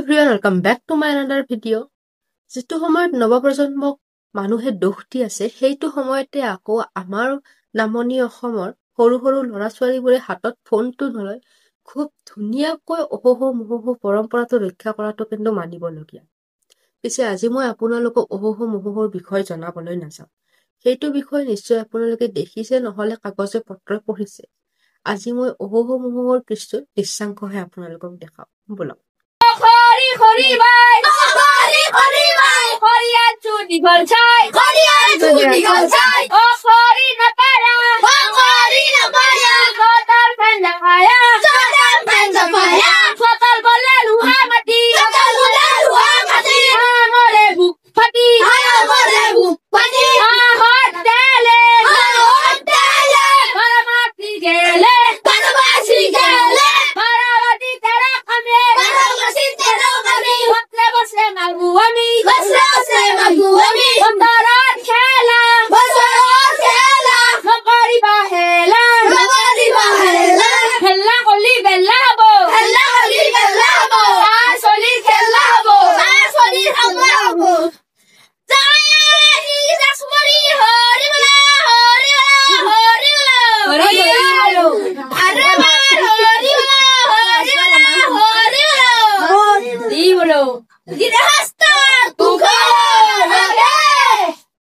everyone, welcome back to my another video. যেটো সময়ত নৱপ্ৰজন্মক মানুহে দোষ দি আছে সেইটো সময়তে আকৌ আমাৰ নামনি অসমৰ সৰু সৰু ল'ৰা ছোৱালীবোৰে হাতত ফোনটো নলয় খুব ধুনীয়াকৈ অহোহো মহোহো পৰম্পৰাটো ৰক্ষা কৰাটো কিন্তু মানিবলগীয়া। পিছে আজি মই আপোনালোকক অহোহো মহোহোৰ বিষয়ে জনাবলৈ নাযাওঁ। সেইটো বিষয় নিশ্চয় আপোনালোকে দেখিছে নহলে কাগজে পত্ৰই পঢ়িছে। আজি মই অহোহো মহোহোৰ কিছু দৃশ্যাংশহে আপোনালোকক দেখাম। বলক। Khori khori bai khori bai khorian chu digol chai khori na para khori na para